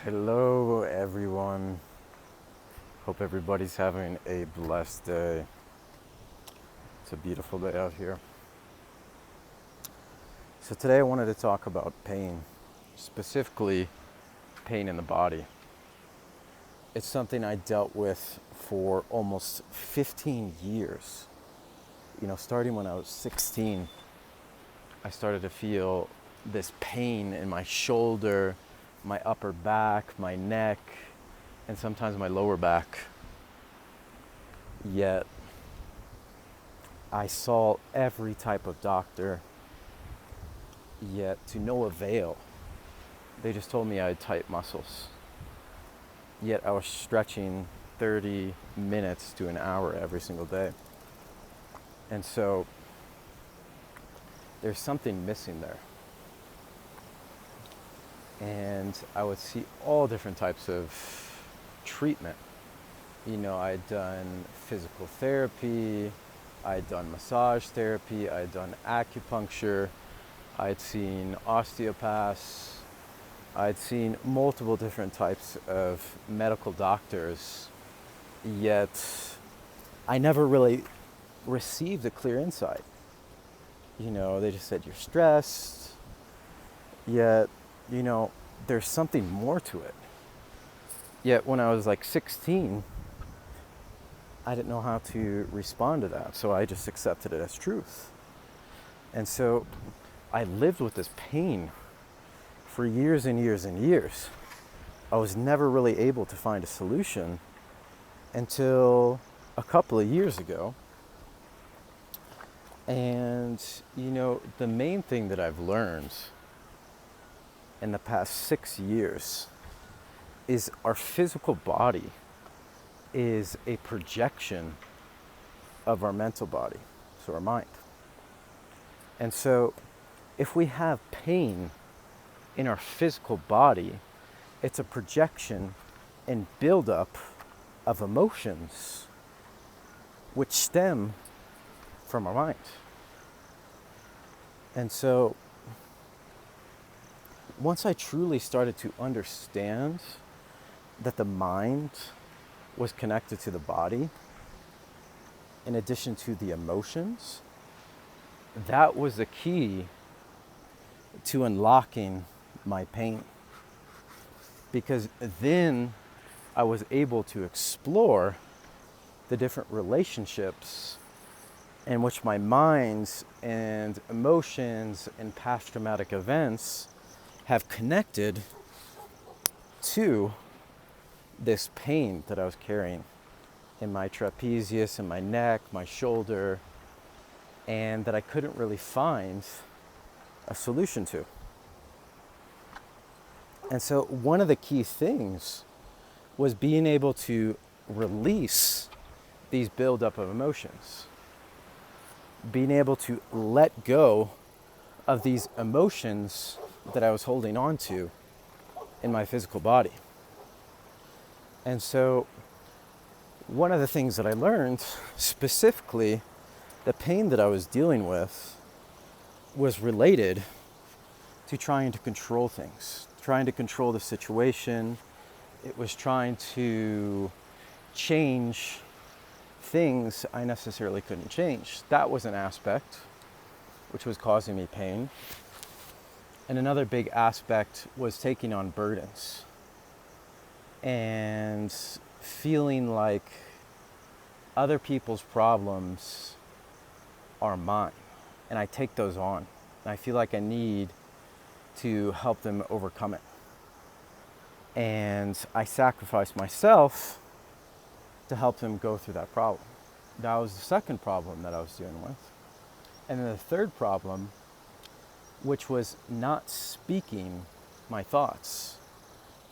Hello, everyone. Hope everybody's having a blessed day. It's a beautiful day out here. So, today I wanted to talk about pain, specifically pain in the body. It's something I dealt with for almost 15 years. Starting when I was 16, I started to feel this pain in my shoulder, my upper back, my neck, and sometimes my lower back. Yet, I saw every type of doctor, yet to no avail. They just told me I had tight muscles. Yet I was stretching 30 minutes to an hour every single day. And so there's something missing there. And I would see all different types of treatment. I had done physical therapy, I had done massage therapy, I had done acupuncture, I had seen osteopaths, I had seen multiple different types of medical doctors, yet I never really received a clear insight. They just said you're stressed, yet, there's something more to it. Yet when I was like 16, I didn't know how to respond to that, so I just accepted it as truth. And so I lived with this pain for years and years and years. I was never really able to find a solution until a couple of years ago. And, the main thing that I've learned in the past 6 years is our physical body is a projection of our mental body, so our mind. And so if we have pain in our physical body, it's a projection and buildup of emotions which stem from our mind. And so once I truly started to understand that the mind was connected to the body, in addition to the emotions, that was the key to unlocking my pain. Because then I was able to explore the different relationships in which my minds and emotions and past traumatic events have connected to this pain that I was carrying in my trapezius, in my neck, my shoulder, and that I couldn't really find a solution to. And so one of the key things was being able to release these buildup of emotions, being able to let go of these emotions that I was holding on to in my physical body. And so one of the things that I learned, specifically the pain that I was dealing with, was related to trying to control things, trying to control the situation. It was trying to change things I necessarily couldn't change. That was an aspect which was causing me pain. And another big aspect was taking on burdens and feeling like other people's problems are mine, and I take those on. And I feel like I need to help them overcome it. And I sacrifice myself to help them go through that problem. That was the second problem that I was dealing with. And then the third problem, which was not speaking my thoughts.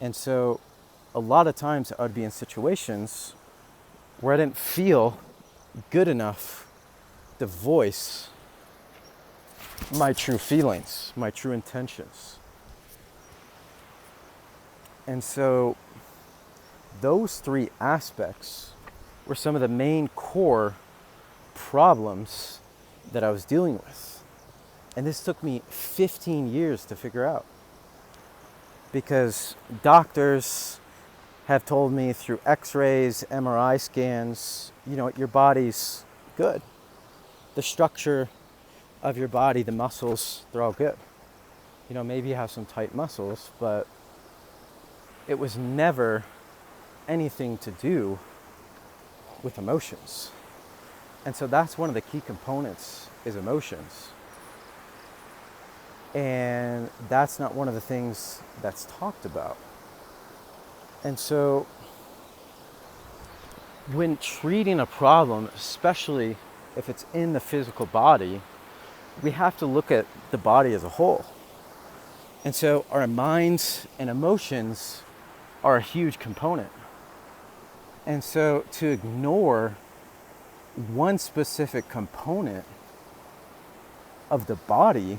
And so a lot of times I would be in situations where I didn't feel good enough to voice my true feelings, my true intentions. And so those three aspects were some of the main core problems that I was dealing with. And this took me 15 years to figure out. because doctors have told me through x-rays, MRI scans, your body's good. The structure of your body, the muscles, they're all good. Maybe you have some tight muscles, but it was never anything to do with emotions. And so that's one of the key components, is emotions. And that's not one of the things that's talked about. And so when treating a problem, especially if it's in the physical body, we have to look at the body as a whole. And so our minds and emotions are a huge component. And so to ignore one specific component of the body,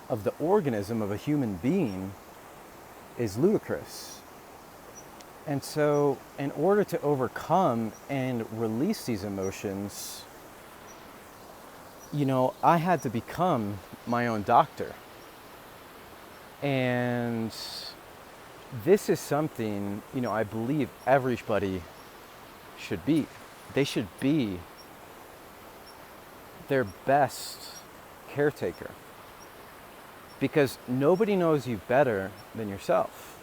of the organism of a human being, is ludicrous. And so in order to overcome and release these emotions, I had to become my own doctor. And this is something, I believe everybody should be. They should be their best caretaker. Because nobody knows you better than yourself.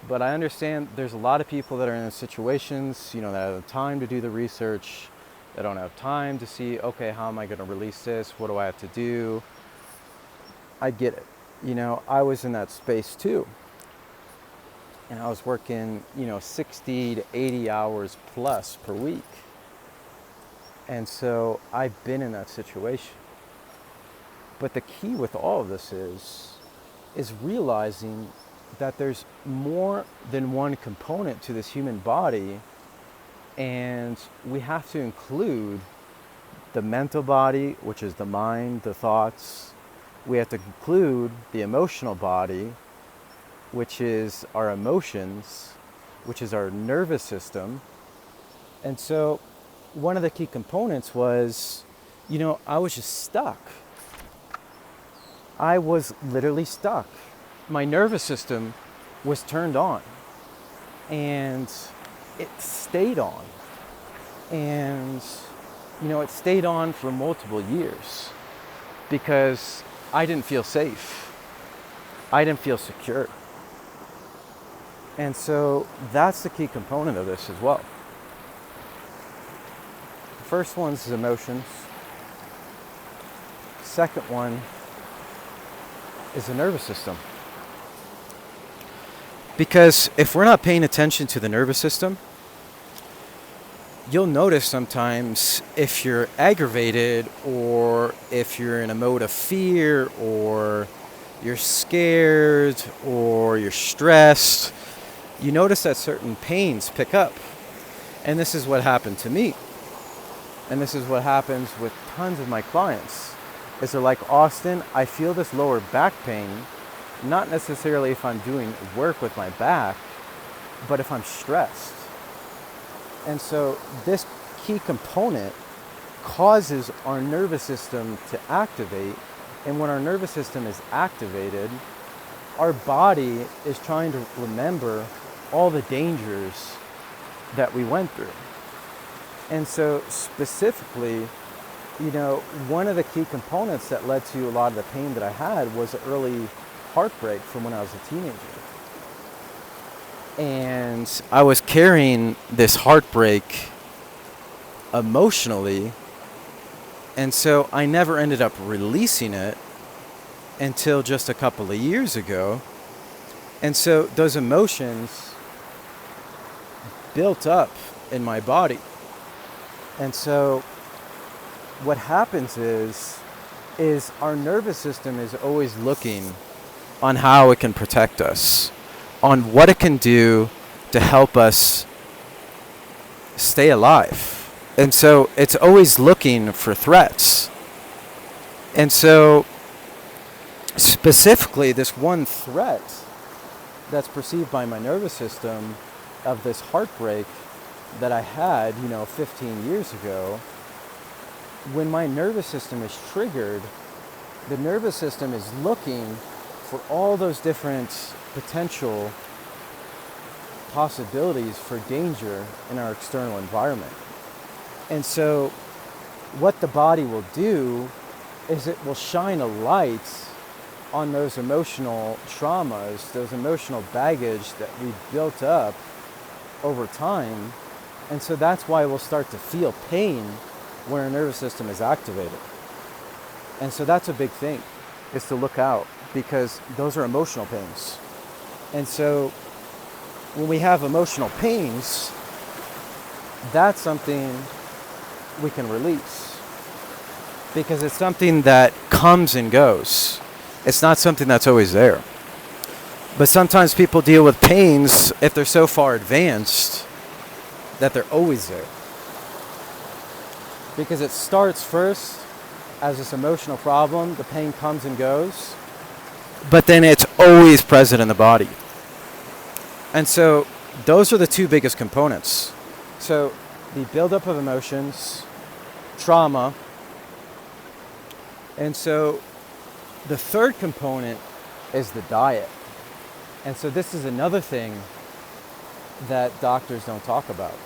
But I understand there's a lot of people that are in situations, that have time to do the research, that don't have time to see, okay, how am I going to release this? What do I have to do? I get it. I was in that space too. And I was working, 60 to 80 hours plus per week. And so I've been in that situation. But the key with all of this is realizing that there's more than one component to this human body, and we have to include the mental body, which is the mind, the thoughts. We have to include the emotional body, which is our emotions, which is our nervous system. And so one of the key components was, I was just stuck. I was literally stuck. My nervous system was turned on, and it stayed on. And, it stayed on for multiple years because I didn't feel safe. I didn't feel secure. And so that's the key component of this as well. The first one is emotions. Second one is the nervous system. Because if we're not paying attention to the nervous system, you'll notice sometimes if you're aggravated, or if you're in a mode of fear, or you're scared, or you're stressed, you notice that certain pains pick up. And this is what happened to me. And this is what happens with tons of my clients. Is they're like, Austin, I feel this lower back pain, not necessarily if I'm doing work with my back, but if I'm stressed. And so this key component causes our nervous system to activate. And when our nervous system is activated, our body is trying to remember all the dangers that we went through. And so specifically, one of the key components that led to a lot of the pain that I had was early heartbreak from when I was a teenager. And I was carrying this heartbreak emotionally, and so I never ended up releasing it until just a couple of years ago. And so those emotions built up in my body. And so what happens is our nervous system is always looking on how it can protect us, on what it can do to help us stay alive. And so it's always looking for threats. And so specifically, this one threat that's perceived by my nervous system of this heartbreak that I had, 15 years ago, when my nervous system is triggered, the nervous system is looking for all those different potential possibilities for danger in our external environment. And so what the body will do is it will shine a light on those emotional traumas, those emotional baggage that we've built up over time. And so that's why we'll start to feel pain when our nervous system is activated. And so that's a big thing, is to look out, because those are emotional pains. And so when we have emotional pains, that's something we can release, because it's something that comes and goes. It's not something that's always there. But sometimes people deal with pains if they're so far advanced that they're always there. Because it starts first as this emotional problem, the pain comes and goes, but then it's always present in the body. And so those are the two biggest components. So the buildup of emotions, trauma, and so the third component is the diet. And so this is another thing that doctors don't talk about.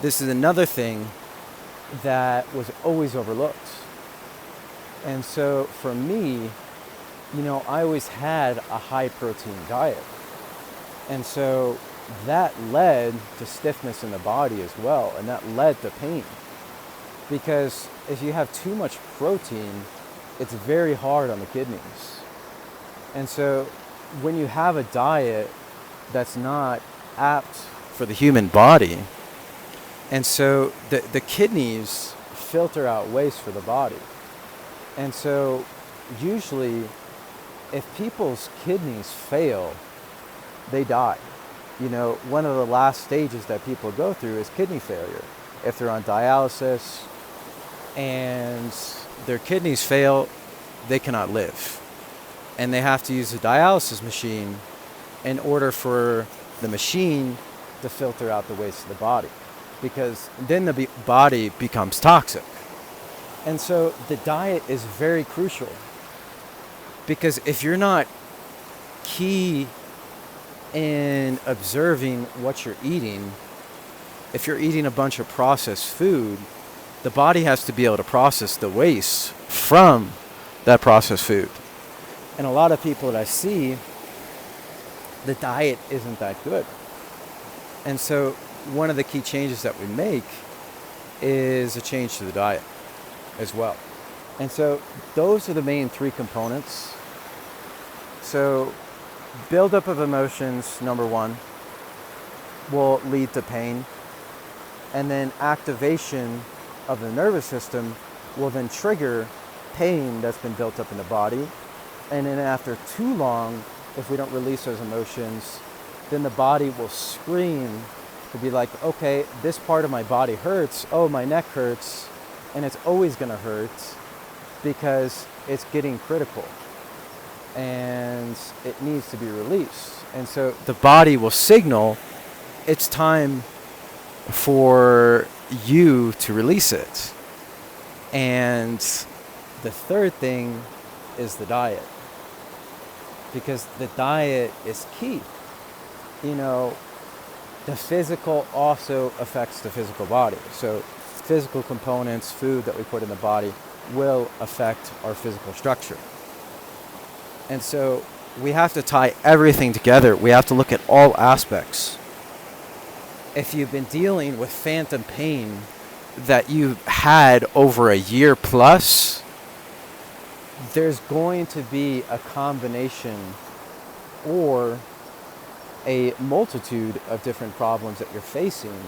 This is another thing that was always overlooked. And so for me, I always had a high protein diet. And so that led to stiffness in the body as well, and that led to pain. Because if you have too much protein, it's very hard on the kidneys. And so when you have a diet that's not apt for the human body, and so the kidneys filter out waste for the body. And so usually if people's kidneys fail, they die. One of the last stages that people go through is kidney failure. If they're on dialysis and their kidneys fail, they cannot live. And they have to use a dialysis machine in order for the machine to filter out the waste of the body, because then the body becomes toxic. And so the diet is very crucial, because if you're not key in observing what you're eating, if you're eating a bunch of processed food, the body has to be able to process the waste from that processed food. And a lot of people that I see, the diet isn't that good. And so one of the key changes that we make is a change to the diet as well. And so those are the main three components. So buildup of emotions, number one, will lead to pain. And then activation of the nervous system will then trigger pain that's been built up in the body. And then after too long, if we don't release those emotions, then the body will scream to be like, okay, this part of my body hurts. Oh, my neck hurts. And it's always going to hurt because it's getting critical and it needs to be released. And so the body will signal it's time for you to release it. And the third thing is the diet, because the diet is key. The physical also affects the physical body. So physical components, food that we put in the body, will affect our physical structure. And so we have to tie everything together. We have to look at all aspects. If you've been dealing with phantom pain that you've had over a year plus, there's going to be a combination or a multitude of different problems that you're facing,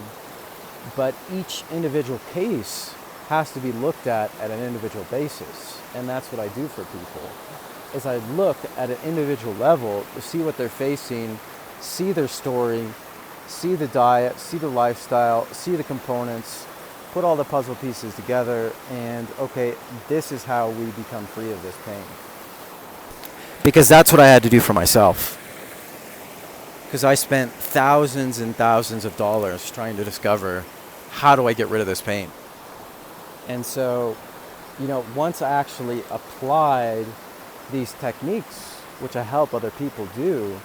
but each individual case has to be looked at an individual basis. And that's what I do for people, is I look at an individual level to see what they're facing, see their story, see the diet, see the lifestyle, see the components, put all the puzzle pieces together, and okay, this is how we become free of this pain. Because that's what I had to do for myself. Because I spent thousands and thousands of dollars trying to discover, how do I get rid of this pain? And so, once I actually applied these techniques which I help other people do,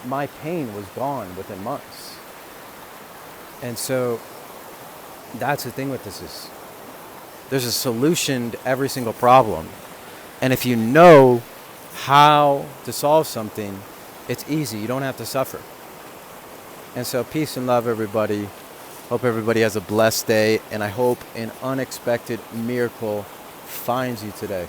my pain was gone within months. And so that's the thing with this is there's a solution to every single problem. And if you know how to solve something, it's easy. You don't have to suffer. And so peace and love, everybody. Hope everybody has a blessed day. And I hope an unexpected miracle finds you today.